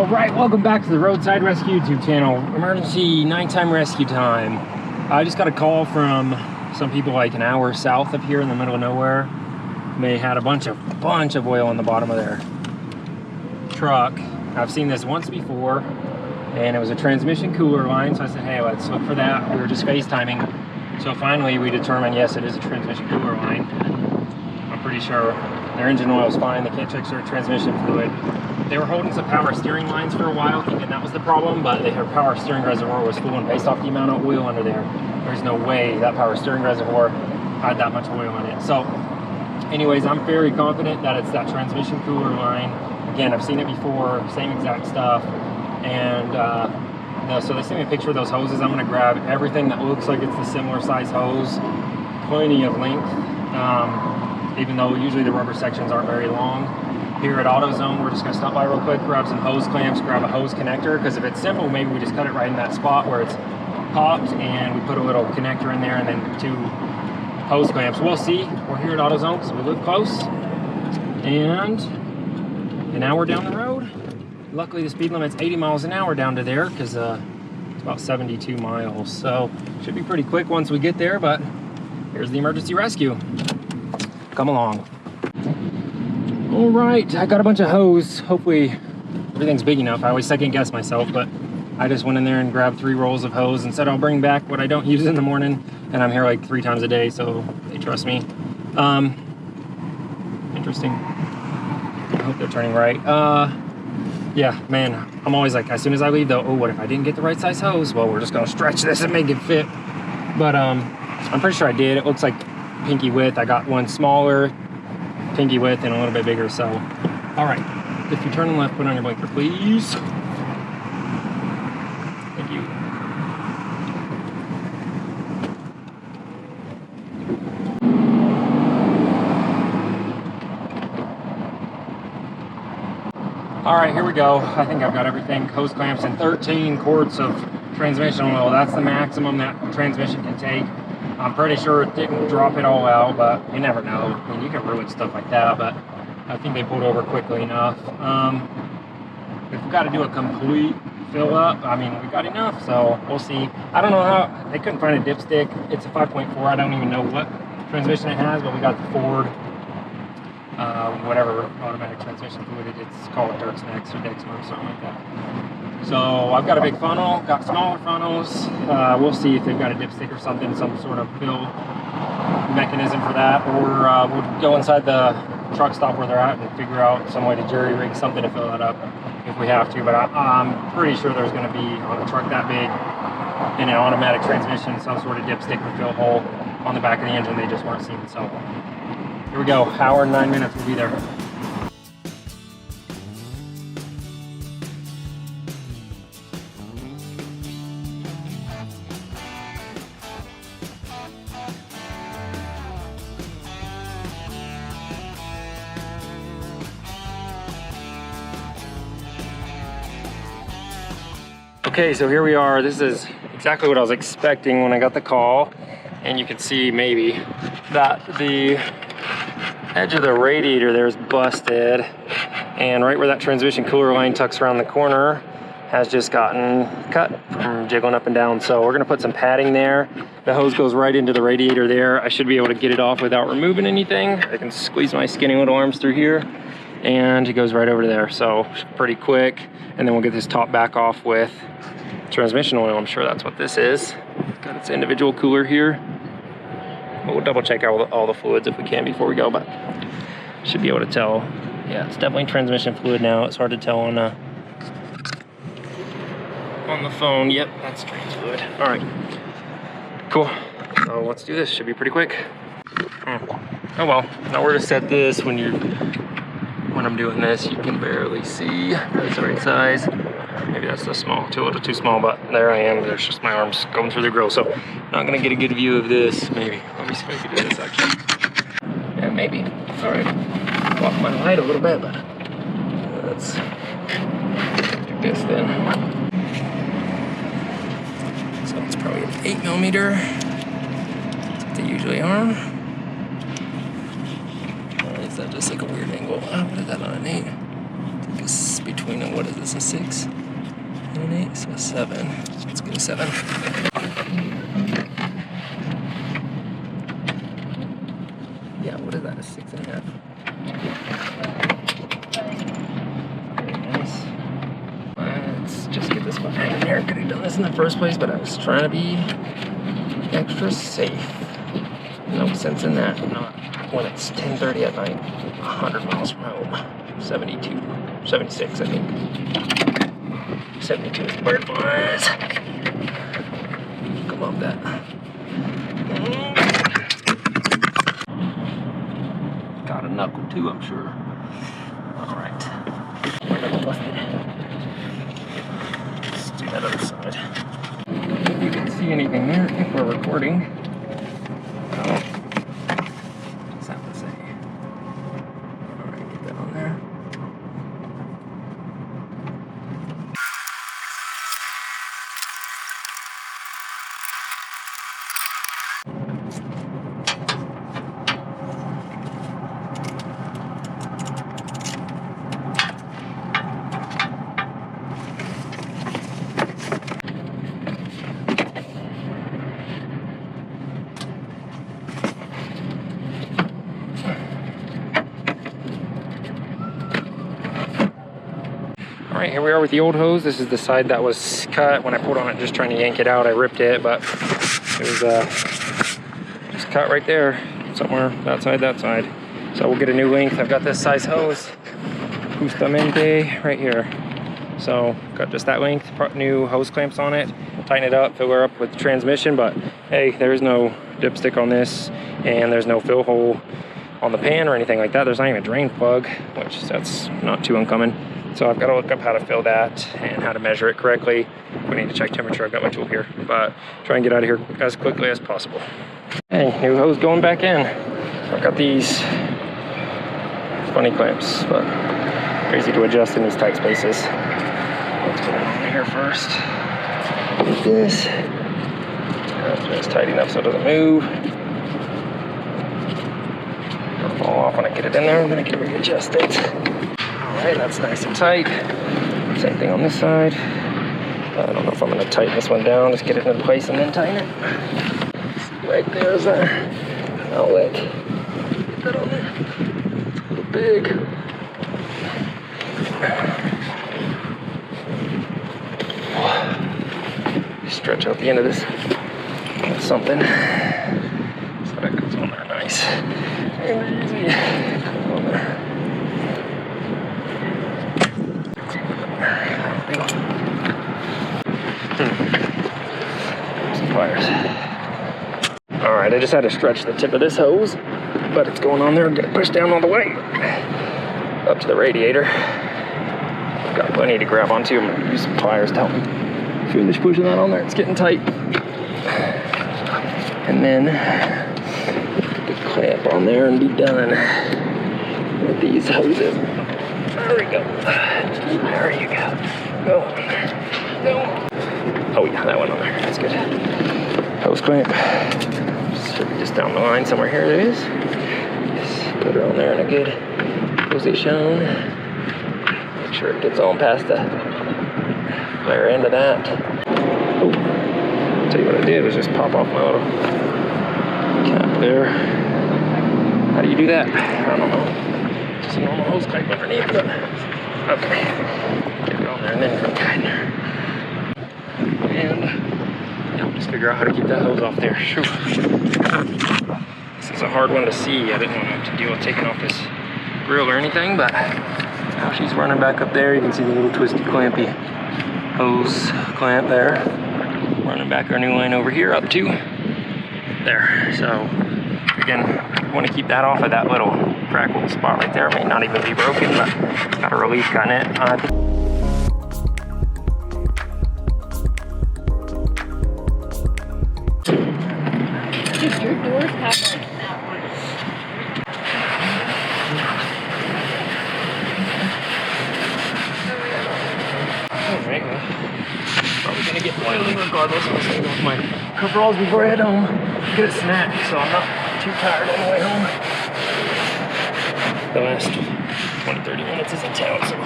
All right, welcome back to the Roadside Rescue YouTube channel. Emergency nighttime rescue time. I just got a call from some people like an hour south of here in the middle of nowhere. They had a bunch of oil on the bottom of their truck. I've seen this once before, and it was a transmission cooler line. So I said, hey, let's look for that. We were just FaceTiming. So finally we determined, yes, it is a transmission cooler line. I'm pretty sure their engine oil is fine. They can't check their transmission fluid. They were holding some power steering lines for a while, thinking that was the problem, but their power steering reservoir was full, and based off the amount of oil under there, there's no way that power steering reservoir had that much oil in it. So anyways, I'm very confident that it's that transmission cooler line. Again, I've seen it before, same exact stuff. And so they sent me a picture of those hoses. I'm gonna grab everything that looks like it's the similar size hose, plenty of length, even though usually the rubber sections aren't very long. Here at AutoZone, we're just gonna stop by real quick, grab some hose clamps, grab a hose connector, because if it's simple, maybe we just cut it right in that spot where it's popped, and we put a little connector in there and then 2 hose clamps. We'll see. We're here at AutoZone because we live close, and an hour down the road. Luckily, the speed limit's 80 miles an hour down to there, because it's about 72 miles. So should be pretty quick once we get there, but here's the emergency rescue. Come along. All right, I got a bunch of hose. Hopefully everything's big enough. I always second guess myself, but I just went in there and grabbed 3 rolls of hose and said I'll bring back what I don't use in the morning, and I'm here like 3 times a day, so they trust me. Interesting. I hope they're turning right. Yeah, man, I'm always like, as soon as I leave though, oh, what if I didn't get the right size hose? Well, we're just gonna stretch this and make it fit. But I'm pretty sure I did. It looks like pinky width. I got one smaller, pinky width, and a little bit bigger. So all right, if you turn left, put on your blinker, please. Thank you. All right, here we go. I think I've got everything. Hose clamps and 13 quarts of transmission oil. That's the maximum that transmission can take. I'm pretty sure it didn't drop it all out, but you never know. I mean, you can ruin stuff like that, but I think they pulled over quickly enough. If we've got to do a complete fill up, I mean, we got enough, so we'll see. I don't know how, they couldn't find a dipstick. It's a 5.4, I don't even know what transmission it has, but we got the Ford, whatever automatic transmission fluid it's called, 𝐷𝐸𝐺 or Dexmo, something like that. So I've got a big funnel, got smaller funnels. We'll see if they've got a dipstick or something, some sort of fill mechanism for that, or we'll go inside the truck stop where they're at and figure out some way to jury rig something to fill that up if we have to. But I'm pretty sure there's going to be on a truck that big in an automatic transmission some sort of dipstick or fill hole on the back of the engine they just weren't seeing. So here we go, hour and 9 minutes, we'll be there. Okay, so here we are. This is exactly what I was expecting when I got the call, and you can see maybe that the edge of the radiator there is busted, and right where that transmission cooler line tucks around the corner has just gotten cut from jiggling up and down. So we're gonna put some padding there. The hose goes right into the radiator there. I should be able to get it off without removing anything. I can squeeze my skinny little arms through here, and it goes right over there. So pretty quick, and then we'll get this top back off with transmission oil. I'm sure that's what this is. Got its individual cooler here. But we'll double check all the fluids if we can before we go, but should be able to tell. Yeah, it's definitely transmission fluid now. It's hard to tell on the phone. Yep, that's trans fluid. All right, cool. So let's do this. Should be pretty quick. Oh well, now where to set this when I'm doing this, you can barely see. That's the right size. Maybe that's too small, a little too small, but there I am. There's just my arms going through the grill, so not gonna get a good view of this. Maybe, let me see if I can do this actually. Yeah, maybe. All right, block my light a little bit, but let's do this then. So it's probably an 8mm. That's what they usually are. Or is that just like a weird angle? I'll put that on an 8. between a, what is this, a 6 and an 8? So a 7. Let's get a 7. Yeah, what is that, a 6.5? Very nice. Let's just get this one in there. Could have done this in the first place, but I was trying to be extra safe. No sense in that. Not when it's 10:30 at night. 100 miles from home. 72, 76, I think. 72 is the bird flies. Come on, that. Got a knuckle too, I'm sure. All right. Let's do that other side. If you can see anything there, if we're recording. Just have to say. All right, get that on there. Alright, here we are with the old hose. This is the side that was cut when I pulled on it, just trying to yank it out. I ripped it, but it was just cut right there, somewhere, that side. So we'll get a new length. I've got this size hose, 𝐒𝐤𝐨𝐵 right here. So got just that length, new hose clamps on it, tighten it up, fill her up with the transmission, but hey, there's no dipstick on this, and there's no fill hole on the pan or anything like that. There's not even a drain plug, which that's not too uncommon. So I've got to look up how to fill that and how to measure it correctly. We need to check temperature. I've got my tool here, but try and get out of here as quickly as possible. Hey, new hose going back in. I've got these funny clamps, but they're easy to adjust in these tight spaces. Let's put it on here first. Like this. Just tight enough so it doesn't move. It'll fall off when I get it in there, and then I can readjust it. Alright, that's nice and tight. Same thing on this side. I don't know if I'm going to tighten this one down, just get it in place and then tighten it. Right there's our outlet. Get that on there. It's a little big. Stretch out the end of this. That's something. So that goes on there nice and easy. On there. Some pliers. Alright, I just had to stretch the tip of this hose, but it's going on there. I'm gonna push down all the way up to the radiator. I've got plenty to grab onto. I'm gonna use some pliers to help me finish pushing that on there. It's getting tight. And then put the clamp on there and be done with these hoses. There we go. There you go. Go on there. Go on. Oh yeah, that one on there. That's good. Hose clamp. Should be just down the line somewhere. Here it is. Just put it on there in a good position. Make sure it gets on past the flare end of that. Oh, I'll tell you what I did was just pop off my little cap there. How do you do that? I don't know. Just a normal hose clamp underneath, but okay. Get it on there and then tighten her. And yeah, just figure out how to keep that hose off there. Shoo. This is a hard one to see. I didn't want to have to deal with taking off this grill or anything, but now she's running back up there. You can see the little twisty clampy hose clamp there. Running back our new line over here up to there. So again, want to keep that off of that little crackled spot right there. It may not even be broken, but got a relief gun it. Your doors have like that one. Alright, well, probably gonna get boiling regardless. I'm just gonna go with my coveralls before I head home. Get a snack so I'm not too tired on the way home. The last 20, 30 minutes is in town, so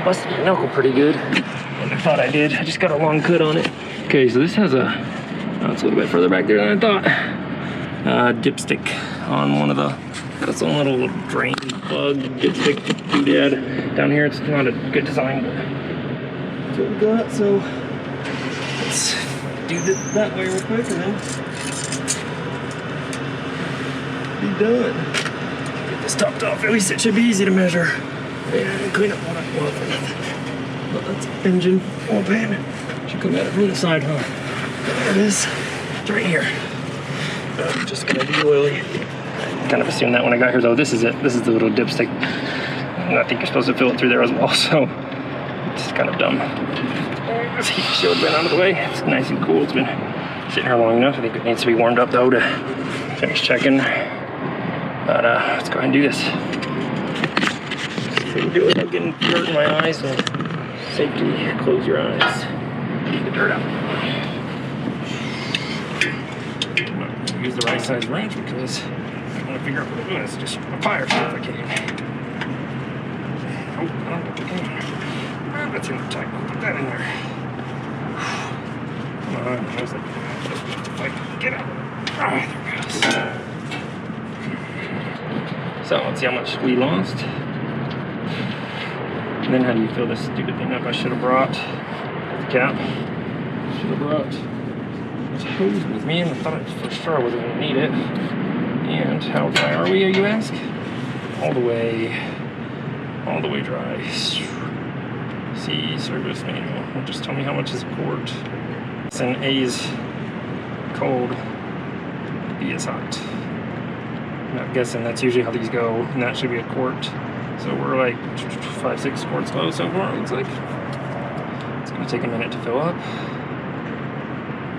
busted my knuckle pretty good. And I thought I did. I just got a long cut on it. Okay, so this has a, oh, it's a little bit further back there than I thought. Dipstick on one of the, got its own little drain plug dipstick doodad. Down here, it's not a good design, but that's what we got. So let's do this that way real quick and then be done. Get this topped off. At least it should be easy to measure and clean up what I want for nothing. But that's engine oil pan. Should come at it from the side, huh? There it is. It's right here. I'm just gonna be oily. Kind of assumed that when I got here though. This is it. This is the little dipstick. And I think you're supposed to fill it through there as well, so it's kind of dumb. This heat shield's been out of the way. It's nice and cool. It's been sitting here long enough. I think it needs to be warmed up though to finish checking. But let's go ahead and do this. See if we can do it without getting dirt in my eyes. And safety, close your eyes. Get the dirt out. Use the right size wrench because I want to figure out what I'm doing. It's just a fire stuff I can. Oh, I don't think I can. Oh, that's in the tight. Put that in there. Come on, I was like, get out. Ah, there it goes. So let's see how much we lost. And then how do you fill this stupid thing up? I should have brought the cap. Should have brought hose with me, and I thought for sure I wasn't going to need it. And how dry are we, you ask? All the way dry. See service manual. Just tell me how much is a quart. It's an A's cold, B is hot. I'm guessing that's usually how these go, and that should be a quart. So we're like 5-6 quarts low so far, it looks like. It's going to take a minute to fill up.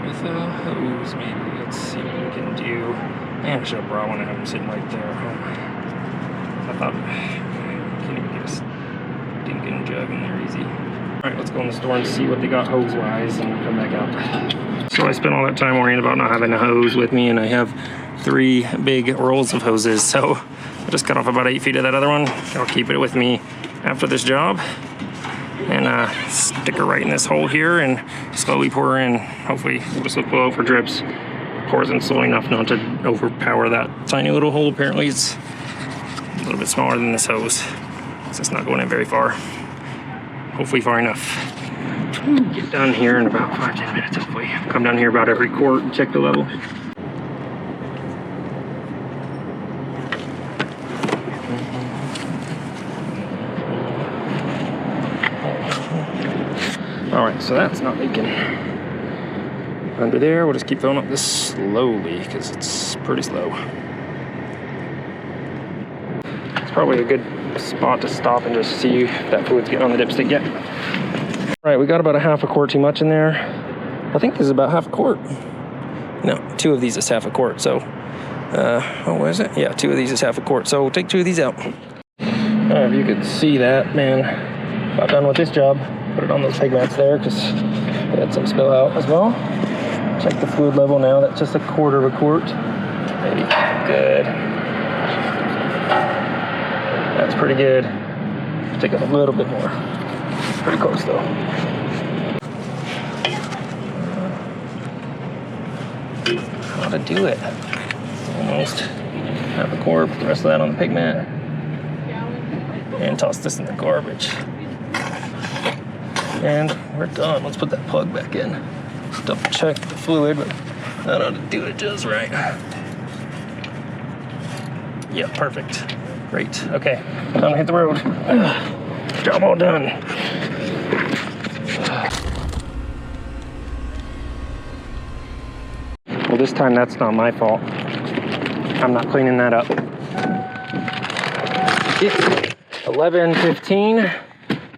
With a hose, maybe. Let's see what we can do. Man, I should have brought one. I have them sitting right there. I thought I can't even get a stinking jug in there easy. Alright, let's go in the store and see what they got hose-wise and come back out. So I spent all that time worrying about not having a hose with me, and I have 3 big rolls of hoses. So I just cut off about 8 feet of that other one. I'll keep it with me after this job. And stick her right in this hole here and slowly pour her in. Hopefully we'll just look below for drips. Pours in slowly enough not to overpower that tiny little hole. Apparently it's a little bit smaller than this hose, so it's not going in very far. Hopefully far enough. Get done here in about 5-10 minutes hopefully. Come down here about every quart and check the level. Alright, so that's not leaking. Under there, we'll just keep filling up this slowly because it's pretty slow. It's probably a good spot to stop and just see if that fluid's getting on the dipstick yet. Alright, we got about a half a quart too much in there. I think this is about half a quart. No, 2 of these is half a quart, so what is it? Yeah, 2 of these is half a quart, so we'll take 2 of these out. If you could see that, man, about done with this job. Put it on those pig mats there because they had some spill out as well. Check the fluid level now. That's just a 1/4 of a quart. Maybe. Good. That's pretty good. Take a little bit more. Pretty close though. How to do it. Almost half a quart. Put the rest of that on the pig mat. And toss this in the garbage. And we're done. Let's put that plug back in. Double check the fluid, but that ought to do it just right. Yeah, perfect. Great. Okay, time to hit the road. Job all done. Well, this time that's not my fault. I'm not cleaning that up. It's 11:15.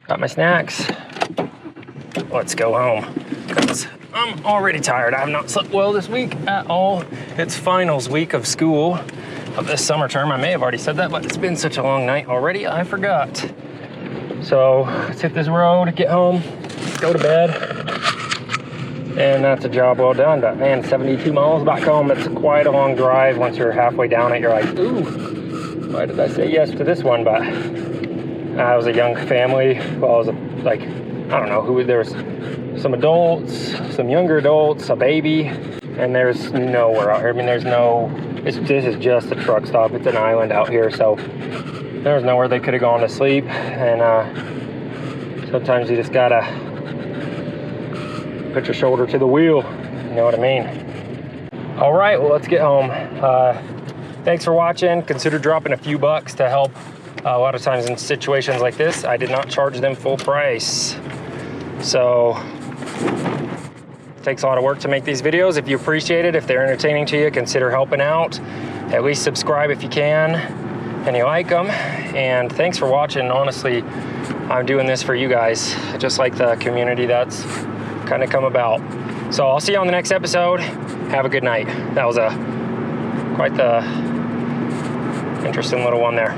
Got my snacks. Let's go home because I'm already tired. I have not slept well this week at all. It's finals week of school of this summer term. I may have already said that, but it's been such a long night already, I forgot. So let's hit this road, get home, go to bed, and that's a job well done. But man, 72 miles back home, it's quite a long drive. Once you're halfway down it, you're like, ooh, why did I say yes to this one? But it was a young family. Well, it was like, I don't know who, there was some adults, some younger adults, a baby, and there's nowhere out here. I mean, there's no, this is just a truck stop. It's an island out here, so there was nowhere they could have gone to sleep. And sometimes you just gotta put your shoulder to the wheel, you know what I mean? All right, well, let's get home. Thanks for watching. Consider dropping a few bucks to help. A lot of times in situations like this, I did not charge them full price. So it takes a lot of work to make these videos. If you appreciate it, if they're entertaining to you, consider helping out. At least subscribe if you can, and you like them. And thanks for watching. Honestly, I'm doing this for you guys, just like the community that's kind of come about. So I'll see you on the next episode. Have a good night. That was quite the interesting little one there.